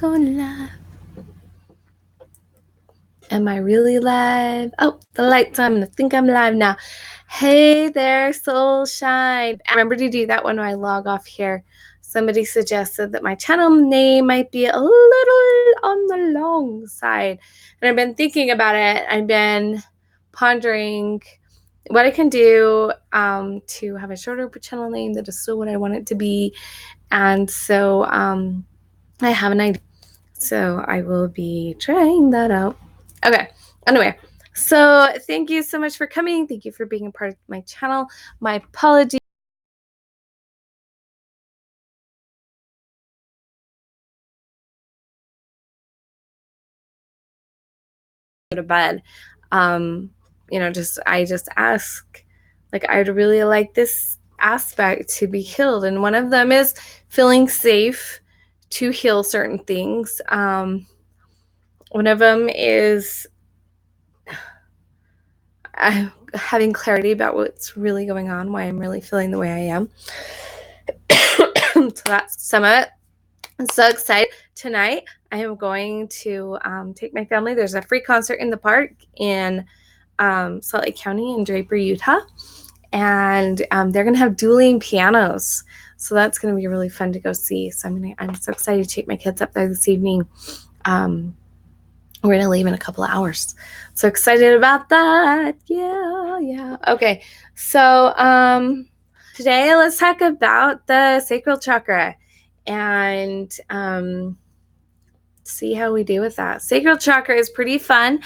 going live. Am I really live? Oh, the light's on. I think I'm live now. Hey there, soul shine. Remember to do that when I log off here. Somebody suggested that my channel name might be a little on the long side. And I've been thinking about it. I've been pondering what I can do to have a shorter channel name that is still what I want it to be. And so I have an idea. So I will be trying that out. Okay. Anyway, so thank you so much for coming. Thank you for being a part of my channel. My apologies. Go to bed. I just ask, like, I'd really like this aspect to be healed. And one of them is feeling safe to heal certain things. One of them is having clarity about what's really going on, why I'm really feeling the way I am. So that's some of it. I'm so excited. Tonight, I am going to take my family. There's a free concert in the park in Salt Lake County in Draper, Utah. And they're going to have dueling pianos. So that's going to be really fun to go see. So I'm so excited to take my kids up there this evening. We're going to leave in a couple of hours. So excited about that. Yeah. Okay. So today, let's talk about the sacral chakra and see how we do with that. Sacral chakra is pretty fun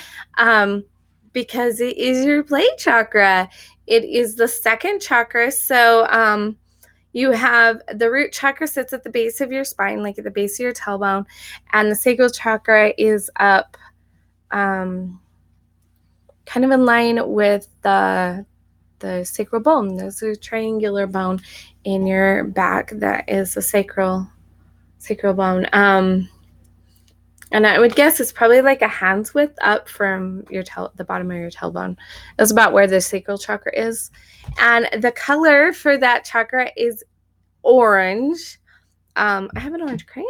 because it is your play chakra. It is the second chakra. So you have the root chakra sits at the base of your spine, like at the base of your tailbone, and the sacral chakra is up kind of in line with the sacral bone. There's a triangular bone in your back that is the sacral bone. And I would guess it's probably like a hand's width up from the bottom of your tailbone. That's about where the sacral chakra is. And the color for that chakra is orange. I have an orange crayon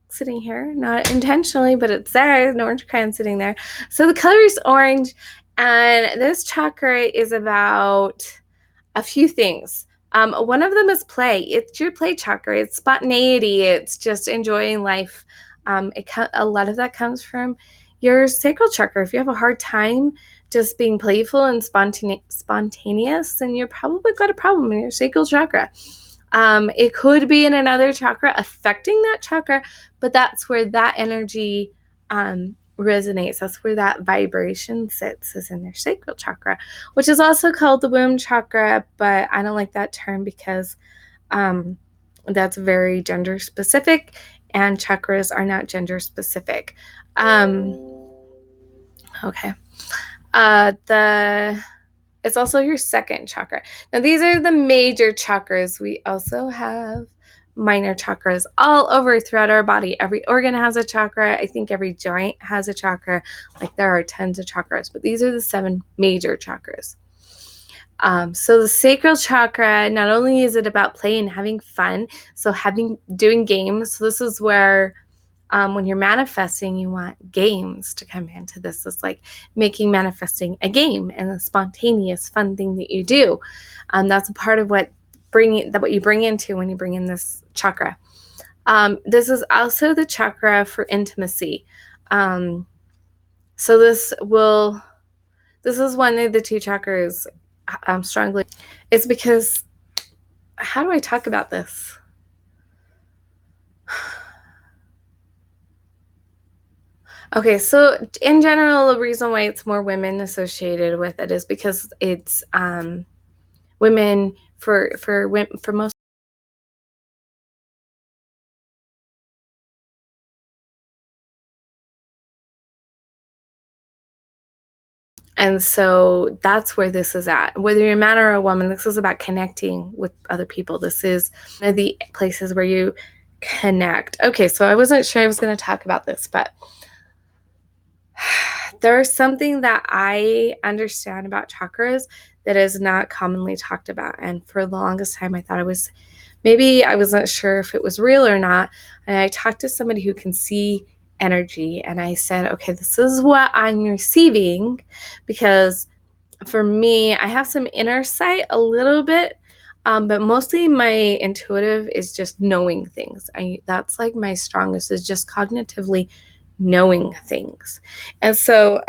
sitting here, not intentionally, but it's there, an orange crayon sitting there. So the color is orange, and this chakra is about a few things. One of them is play. It's your play chakra. It's spontaneity. It's just enjoying life. A lot of that comes from your sacral chakra. If you have a hard time just being playful and spontaneous, then you're probably got a problem in your sacral chakra. It could be in another chakra affecting that chakra, but that's where that energy resonates. That's where that vibration sits, is in their sacral chakra, which is also called the womb chakra, but I don't like that term because that's very gender specific, and chakras are not gender specific. Okay. It's also your second chakra. Now, these are the major chakras. We also have minor chakras all over throughout our body. Every organ has a chakra. I think every joint has a chakra. Like, there are tons of chakras, but these are the 7 major chakras. So the sacral chakra, not only is it about play and having fun, so doing games. So this is where when you're manifesting, you want games to come into this. It's like manifesting a game and a spontaneous, fun thing that you do. That's a part of what you bring into when you bring in this chakra. This is also the chakra for intimacy. So this is one of the 2 chakras strongly. It's because, how do I talk about this? Okay, so in general, the reason why it's more women associated with it is because it's women for most. And so that's where this is at. Whether you're a man or a woman, this is about connecting with other people. This is one of the places where you connect. Okay, so I wasn't sure I was going to talk about this, but there's something that I understand about chakras that is not commonly talked about. And for the longest time, I thought it was maybe I wasn't sure if it was real or not. And I talked to somebody who can see energy, and I said, okay, this is what I'm receiving, because for me, I have some inner sight a little bit, but mostly my intuitive is just knowing things. That's like my strongest, is just cognitively knowing things. And so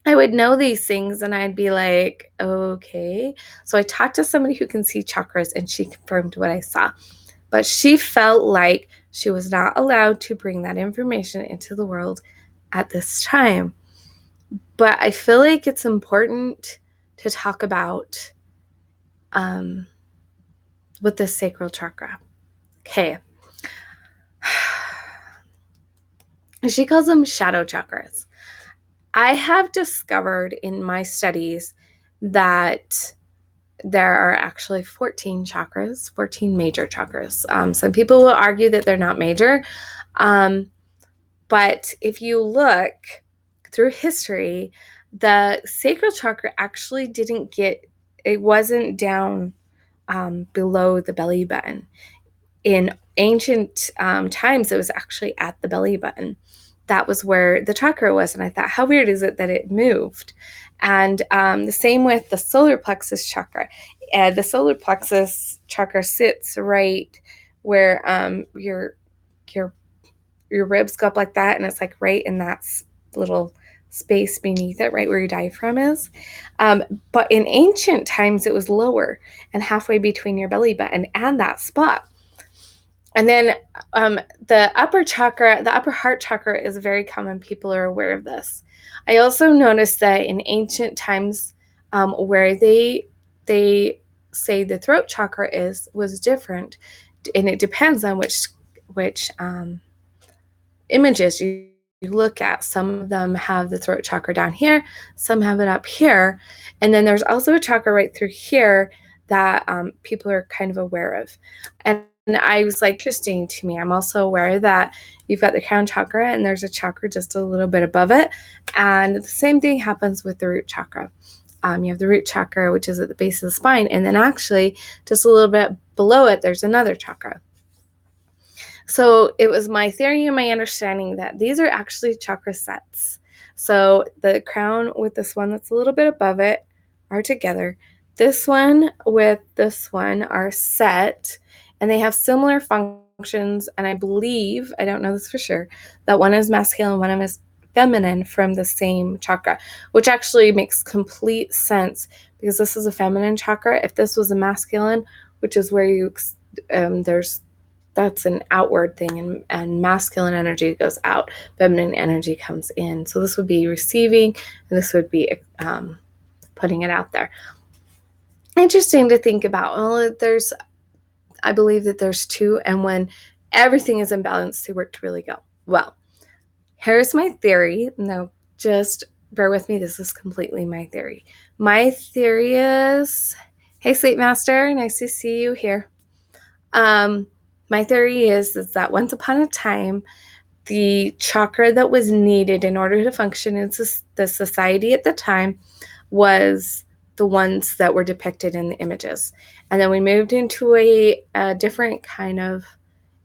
I would know these things and I'd be like, okay. So I talked to somebody who can see chakras, and she confirmed what I saw. But she felt like she was not allowed to bring that information into the world at this time. But I feel like it's important to talk about with the sacral chakra. Okay. She calls them shadow chakras. I have discovered in my studies that there are actually 14 chakras, 14 major chakras. Some people will argue that they're not major. But if you look through history, the sacral chakra actually it wasn't down below the belly button. In ancient times, it was actually at the belly button. That was where the chakra was. And I thought, how weird is it that it moved? And the same with the solar plexus chakra. The solar plexus chakra sits right where your ribs go up like that, and it's like right in that little space beneath it, right where your diaphragm is. But in ancient times, it was lower and halfway between your belly button and that spot. And then the upper chakra, the upper heart chakra, is very common. People are aware of this. I also noticed that in ancient times, where they say the throat chakra was different, and it depends on which images you look at. Some of them have the throat chakra down here, some have it up here, and then there's also a chakra right through here that people are kind of aware of. And I was like, interesting to me. I'm also aware that you've got the crown chakra, and there's a chakra just a little bit above it, and the same thing happens with the root chakra. You have the root chakra, which is at the base of the spine, and then actually just a little bit below it, there's another chakra. So it was my theory and my understanding that these are actually chakra sets. So the crown with this one that's a little bit above it are together. This one with this one are set, and they have similar functions. And I believe, I don't know this for sure, that one is masculine, one is feminine from the same chakra, which actually makes complete sense, because this is a feminine chakra. If this was a masculine, which is where that's an outward thing, and masculine energy goes out, feminine energy comes in. So this would be receiving, and this would be putting it out there. Interesting to think about. Well, I believe that there's two, and when everything is imbalanced, they work to really go well. Here's my theory. Now, just bear with me. This is completely my theory. My theory is, hey, Sleep Master, nice to see you here. My theory is that once upon a time, the chakra that was needed in order to function in the society at the time was the ones that were depicted in the images. And then we moved into a different kind of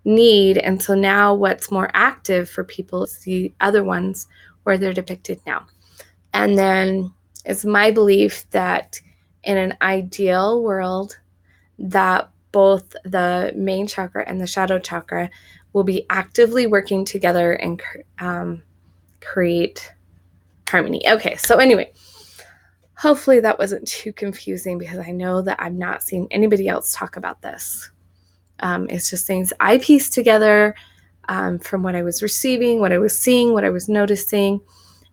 need. And so now what's more active for people is the other ones where they're depicted now. And then it's my belief that in an ideal world, that both the main chakra and the shadow chakra will be actively working together and create harmony. Okay, so anyway, hopefully that wasn't too confusing, because I know that I've not seen anybody else talk about this. It's just things I pieced together from what I was receiving, what I was seeing, what I was noticing.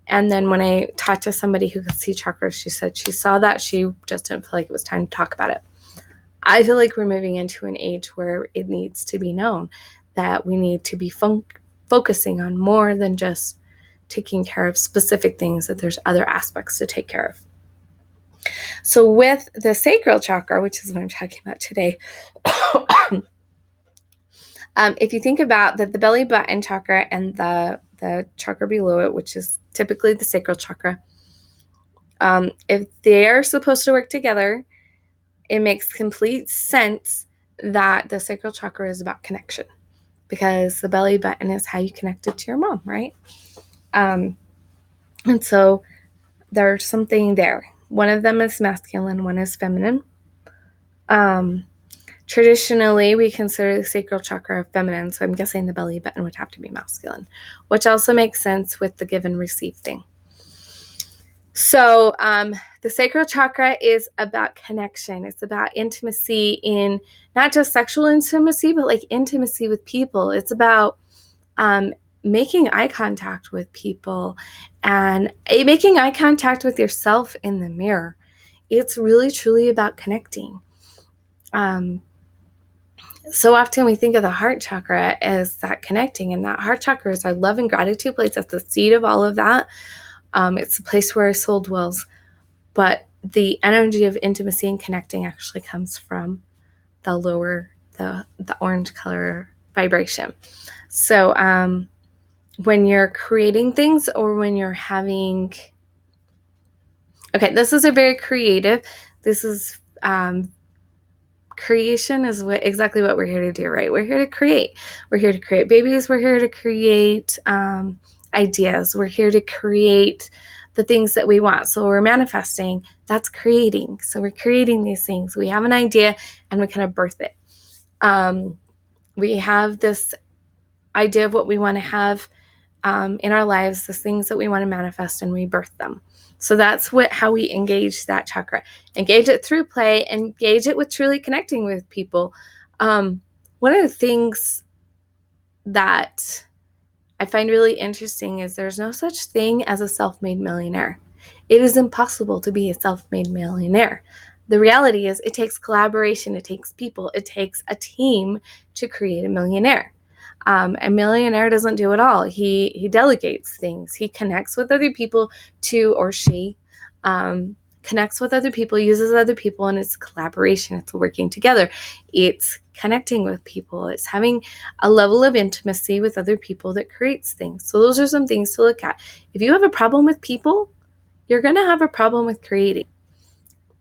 And then when I talked to somebody who could see chakras, she said she saw that. She just didn't feel like it was time to talk about it. I feel like we're moving into an age where it needs to be known that we need to be focusing on more than just taking care of specific things, that there's other aspects to take care of. So with the sacral chakra, which is what I'm talking about today, if you think about that, the belly button chakra and the chakra below it, which is typically the sacral chakra, if they're supposed to work together, it makes complete sense that the sacral chakra is about connection, because the belly button is how you connected to your mom, right? And so there's something there. One of them is masculine, one is feminine. Traditionally, we consider the sacral chakra feminine, so I'm guessing the belly button would have to be masculine, which also makes sense with the give and receive thing. So the sacral chakra is about connection. It's about intimacy, in not just sexual intimacy, but like intimacy with people. It's about making eye contact with people and making eye contact with yourself in the mirror. It's really, truly about connecting. So often we think of the heart chakra as that connecting, and that heart chakra is our love and gratitude place. That's the seed of all of that. It's the place where our soul dwells. But the energy of intimacy and connecting actually comes from the lower, the orange color vibration. So when you're creating things, or when you're having, okay, this is a very creative, this is creation is exactly what we're here to do, right? We're here to create. We're here to create babies. We're here to create ideas. We're here to create the things that we want. So we're manifesting. That's creating. So we're creating these things. We have an idea and we kind of birth it. We have this idea of what we want to have in our lives, the things that we want to manifest, and we birth them. So that's how we engage that chakra. Engage it through play, engage it with truly connecting with people. One of the things that I find really interesting is there's no such thing as a self-made millionaire. It is impossible to be a self-made millionaire. The reality is it takes collaboration, it takes people, it takes a team to create a millionaire. A millionaire doesn't do it all. He delegates things. He connects with other people or she connects with other people, uses other people, and it's collaboration. It's working together. It's connecting with people. It's having a level of intimacy with other people that creates things. So those are some things to look at. If you have a problem with people, you're going to have a problem with creating.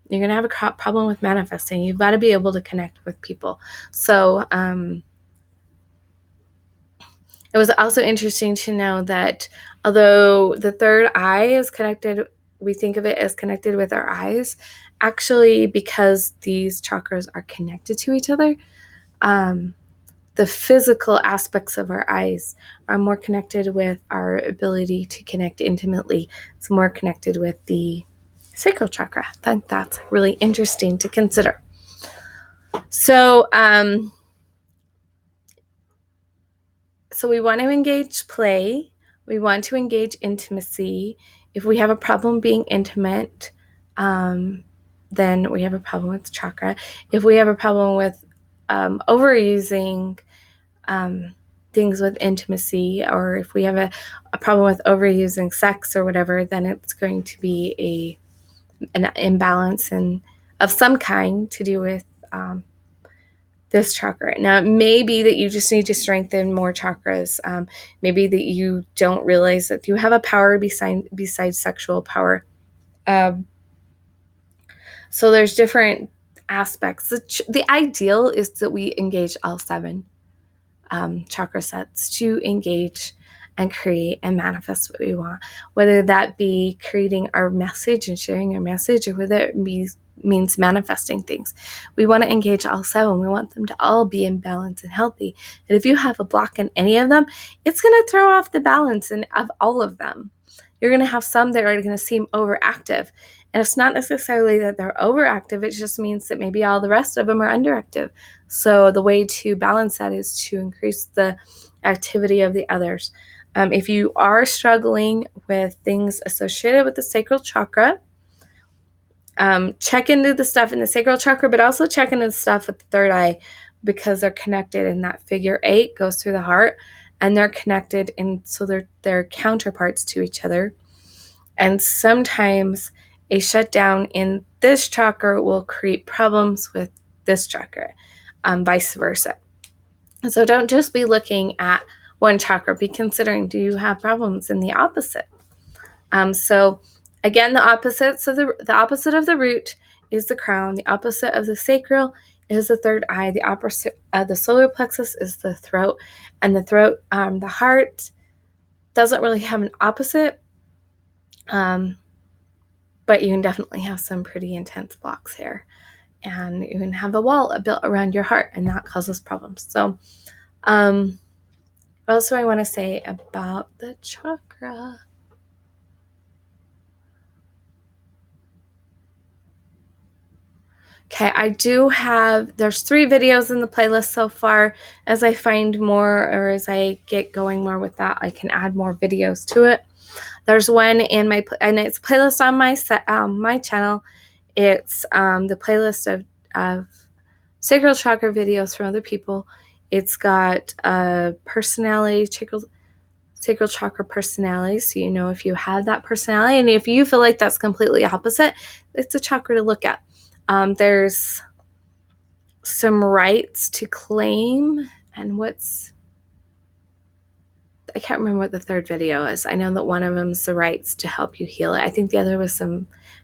You're going to have a problem with manifesting. You've got to be able to connect with people. So it was also interesting to know that although the third eye is connected, we think of it as connected with our eyes, actually, because these chakras are connected to each other, the physical aspects of our eyes are more connected with our ability to connect intimately. It's more connected with the sacral chakra. I think that's really interesting to consider. So, so we want to engage play. We want to engage intimacy. If we have a problem being intimate, then we have a problem with chakra. If we have a problem with overusing things with intimacy, or if we have a problem with overusing sex or whatever, then it's going to be an imbalance of some kind to do with this chakra. Now, it may be that you just need to strengthen more chakras. Maybe that you don't realize that you have a power besides sexual power. So there's different aspects. The ideal is that we engage all 7 chakra sets to engage and create and manifest what we want, whether that be creating our message and sharing our message, or whether it means manifesting things. We want to engage all 7. We want them to all be in balance and healthy. And if you have a block in any of them, it's going to throw off the balance of all of them. You're going to have some that are going to seem overactive. And it's not necessarily that they're overactive. It just means that maybe all the rest of them are underactive. So the way to balance that is to increase the activity of the others. If you are struggling with things associated with the sacral chakra, check into the stuff in the sacral chakra, but also check into the stuff with the third eye, because they're connected, and that figure 8 goes through the heart, and they're connected, and so they're counterparts to each other. And sometimes a shutdown in this chakra will create problems with this chakra, vice versa. So don't just be looking at one chakra. Be considering, do you have problems in the opposite? So again, the opposite of the root is the crown. The opposite of the sacral is the third eye. The opposite, the solar plexus is the throat, and the throat, the heart doesn't really have an opposite, but you can definitely have some pretty intense blocks here, and you can have a wall built around your heart, and that causes problems. So, what else do I want to say about the chakra? Okay, I do have, there's 3 videos in the playlist so far. As I find more, or as I get going more with that, I can add more videos to it. There's one in my, and it's a playlist on my channel. It's the playlist of sacral chakra videos from other people. It's got personality, sacral chakra personality, so you know if you have that personality, and if you feel like that's completely opposite, it's a chakra to look at. There's some rights to claim, and I can't remember what the third video is. I know that one of them is the rights to help you heal it. I think the other was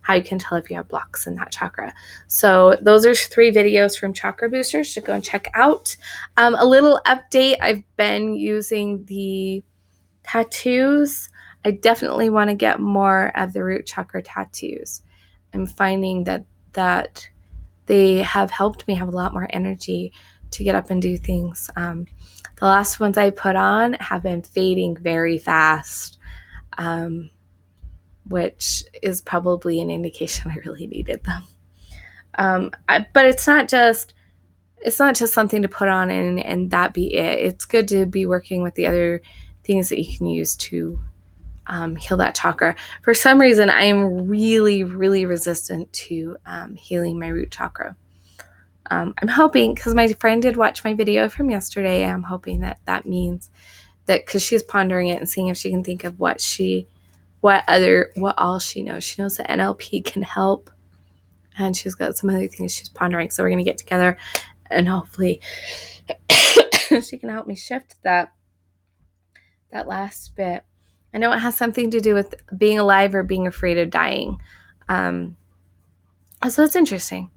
how you can tell if you have blocks in that chakra. So those are 3 videos from Chakra Boosters to go and check out. A little update, I've been using the tattoos. I definitely want to get more of the root chakra tattoos. I'm finding that they have helped me have a lot more energy to get up and do things. The last ones I put on have been fading very fast, which is probably an indication I really needed them. But it's not just something to put on and that be it. It's good to be working with the other things that you can use to heal that chakra. For some reason, I am really, really resistant to healing my root chakra. I'm hoping, because my friend did watch my video from yesterday, I'm hoping that means that, because she's pondering it and seeing if she can think of what all she knows. She knows that NLP can help, and she's got some other things she's pondering. So we're going to get together and hopefully she can help me shift that last bit. I know it has something to do with being alive or being afraid of dying. So it's interesting.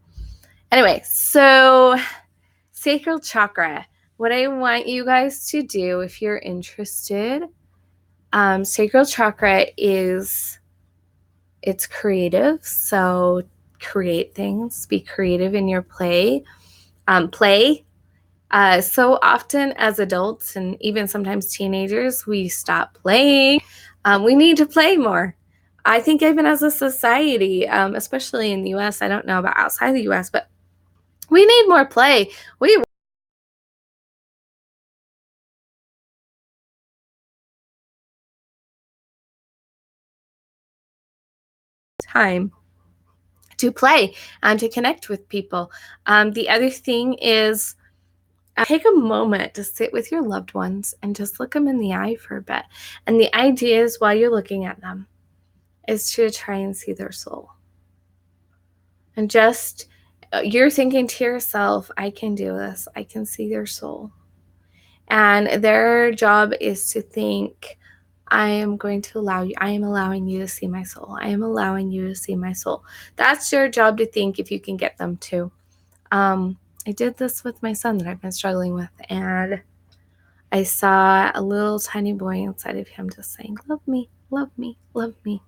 Anyway, so sacral chakra. What I want you guys to do, if you're interested, sacral chakra it's creative. So create things, be creative in your play. Play. So often as adults and even sometimes teenagers, we stop playing. We need to play more. I think even as a society, especially in the US, I don't know about outside the US, but we need more play. We time to play and to connect with people. The other thing is take a moment to sit with your loved ones and just look them in the eye for a bit. And the idea is, while you're looking at them, is to try and see their soul. And just, you're thinking to yourself, I can do this. I can see their soul. And their job is to think, I am allowing you to see my soul. I am allowing you to see my soul. That's your job to think, if you can get them to. I did this with my son that I've been struggling with, and I saw a little tiny boy inside of him just saying, love me, love me, love me.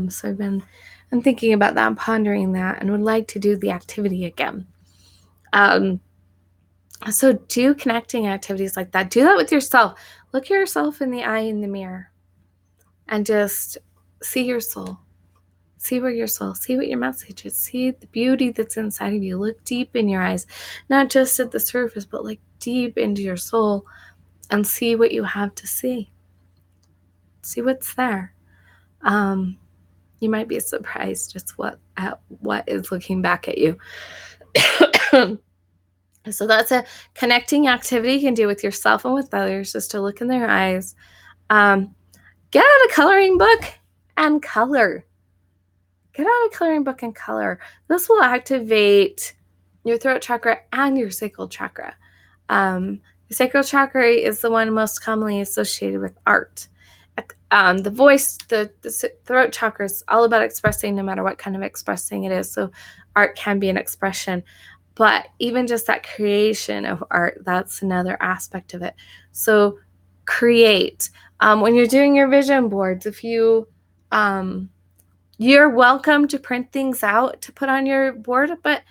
So I'm thinking about that and pondering that, and would like to do the activity again. So do connecting activities like that. Do that with yourself. Look yourself in the eye in the mirror and just see your soul. See where your soul, see what your message is. See the beauty that's inside of you. Look deep in your eyes, not just at the surface, but like deep into your soul, and see what you have to see. See what's there. You might be surprised just at what is looking back at you. So that's a connecting activity you can do with yourself and with others, just to look in their eyes. Get out a coloring book and color. Get out a coloring book and color. This will activate your throat chakra and your sacral chakra. The sacral chakra is the one most commonly associated with art. The voice, the throat chakra is all about expressing, no matter what kind of expressing it is. So art can be an expression. But even just that creation of art, that's another aspect of it. So create. When you're doing your vision boards, if you're welcome to print things out to put on your board, but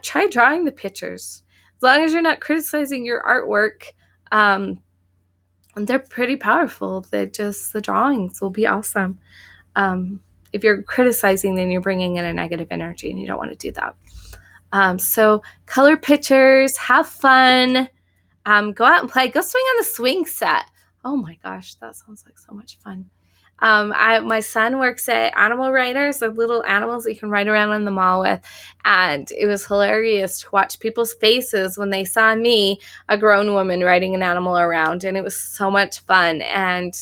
try drawing the pictures. As long as you're not criticizing your artwork, they're pretty powerful. The drawings will be awesome. If you're criticizing, then you're bringing in a negative energy, and you don't want to do that. So color pictures, have fun, go out and play. Go swing on the swing set. Oh my gosh, that sounds like so much fun. My son works at Animal Riders, the little animals that you can ride around in the mall with. And it was hilarious to watch people's faces when they saw me, a grown woman, riding an animal around. And it was so much fun. And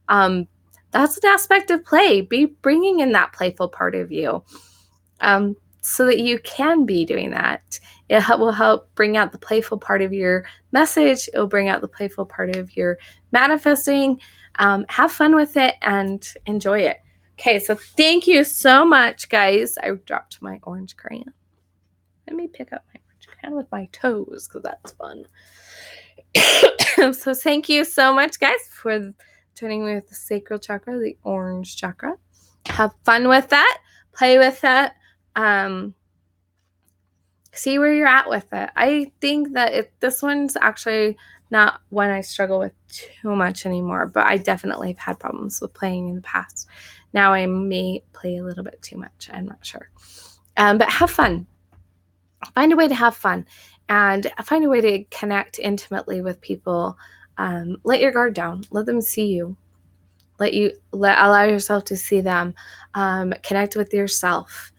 that's an aspect of play. Be bringing in that playful part of you, so that you can be doing that. It will help bring out the playful part of your message. It'll bring out the playful part of your manifesting. Have fun with it and enjoy it. Okay, so thank you so much, guys. I dropped my orange crayon. Let me pick up my orange crayon with my toes, because that's fun. So thank you so much, guys, for joining me with the sacral chakra, the orange chakra. Have fun with that. Play with that. See where you're at with it. I think that this one's actually not one I struggle with too much anymore, but I definitely have had problems with playing in the past. Now I may play a little bit too much. I'm not sure. But have fun. Find a way to have fun, and find a way to connect intimately with people. Let your guard down. Let them see you. Allow yourself to see them. Connect with yourself.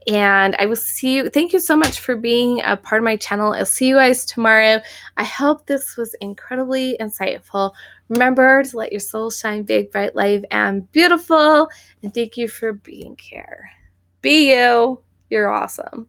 And I will see you. Thank you so much for being a part of my channel. I'll see you guys tomorrow. I hope this was incredibly insightful. Remember to let your soul shine big, bright, light, and beautiful. And thank you for being here. Be you. You're awesome.